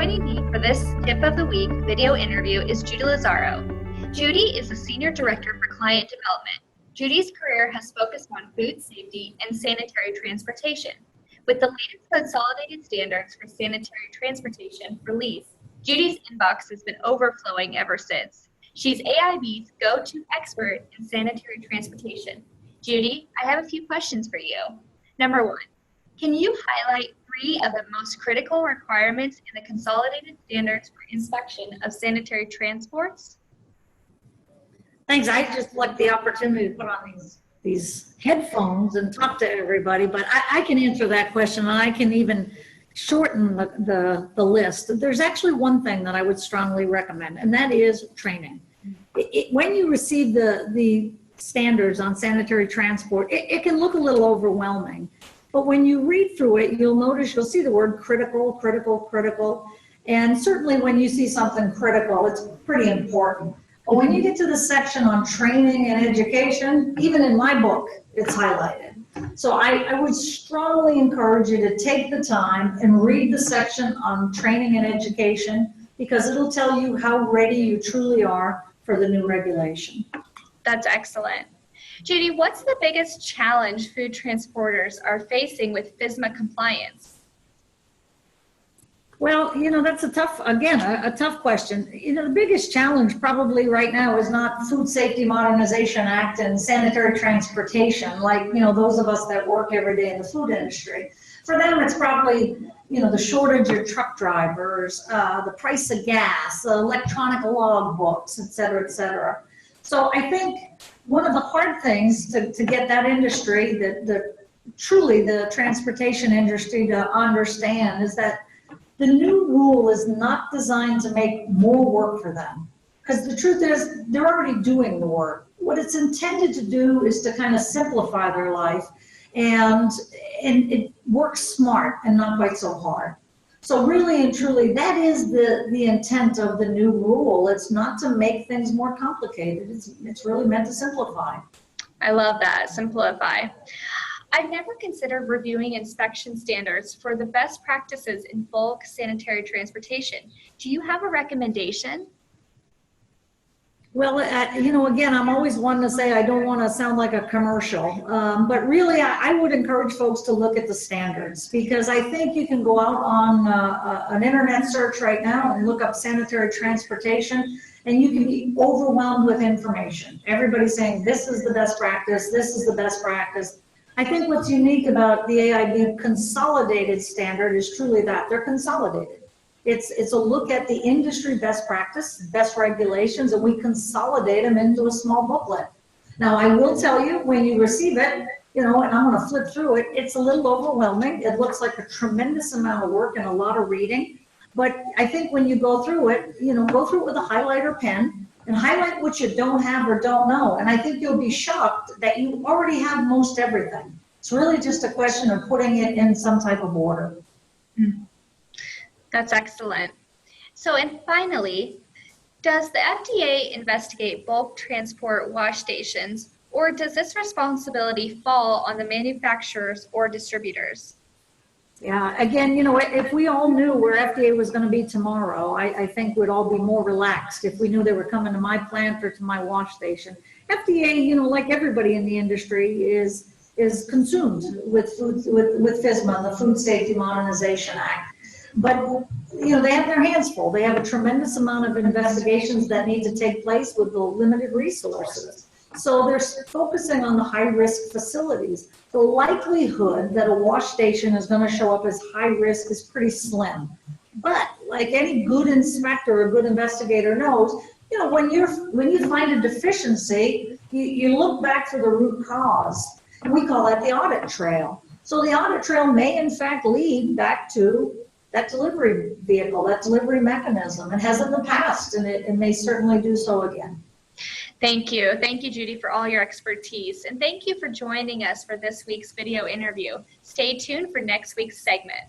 Joining me for this Tip of the Week video interview is Judy Lazaro. Judy is the Senior Director for Client Development. Judy's career has focused on food safety and sanitary transportation. With the latest consolidated standards for sanitary transportation released, Judy's inbox has been overflowing ever since. She's AIB's go-to expert in sanitary transportation. Judy, I have a few questions for you. Number one, can you highlight 3 of the most critical requirements in the consolidated standards for inspection of sanitary transports? Thanks. I just like the opportunity to put on these headphones and talk to everybody, but I can answer that question, and I can even shorten the list. There's actually one thing that I would strongly recommend, and that is training. When you receive the standards on sanitary transport, it can look a little overwhelming. But when you read through it, you'll see the word critical, critical, critical. And certainly when you see something critical, it's pretty important. But when you get to the section on training and education, even in my book, it's highlighted. So I would strongly encourage you to take the time and read the section on training and education, because it'll tell you how ready you truly are for the new regulation. That's excellent. Judy, what's the biggest challenge food transporters are facing with FSMA compliance? Well, that's a tough question. The biggest challenge probably right now is not Food Safety Modernization Act and sanitary transportation, like, those of us that work every day in the food industry. For them, it's probably, the shortage of truck drivers, the price of gas, electronic log books, et cetera, et cetera. So I think one of the hard things to get that industry, truly the transportation industry, to understand is that the new rule is not designed to make more work for them. Because the truth is, they're already doing the work. What it's intended to do is to kind of simplify their life, and it works smart and not quite so hard. So really and truly, that is the intent of the new rule. It's not to make things more complicated. It's really meant to simplify. I love that, simplify. I've never considered reviewing inspection standards for the best practices in bulk sanitary transportation. Do you have a recommendation? Well, again, I'm always one to say I don't want to sound like a commercial, but really I would encourage folks to look at the standards, because I think you can go out on an internet search right now and look up sanitary transportation, and you can be overwhelmed with information. Everybody's saying this is the best practice, this is the best practice. I think what's unique about the AIB consolidated standard is truly that they're consolidated. It's a look at the industry best practice, best regulations, and we consolidate them into a small booklet. Now, I will tell you, when you receive it, and I'm going to flip through it, it's a little overwhelming. It looks like a tremendous amount of work and a lot of reading. But I think when you go through it, go through it with a highlighter pen and highlight what you don't have or don't know. And I think you'll be shocked that you already have most everything. It's really just a question of putting it in some type of order. That's excellent. So, and finally, does the FDA investigate bulk transport wash stations, or does this responsibility fall on the manufacturers or distributors? Yeah, again, if we all knew where FDA was going to be tomorrow, I think we'd all be more relaxed if we knew they were coming to my plant or to my wash station. FDA, like everybody in the industry, is consumed with FSMA, the Food Safety Modernization Act. But, they have their hands full. They have a tremendous amount of investigations that need to take place with the limited resources. So they're focusing on the high-risk facilities. The likelihood that a wash station is going to show up as high risk is pretty slim. But like any good inspector or good investigator knows, when you find a deficiency, you look back for the root cause. And we call that the audit trail. So the audit trail may in fact lead back to that delivery vehicle, that delivery mechanism. It has in the past, and it may certainly do so again. Thank you. Thank you, Judy, for all your expertise. And thank you for joining us for this week's video interview. Stay tuned for next week's segment.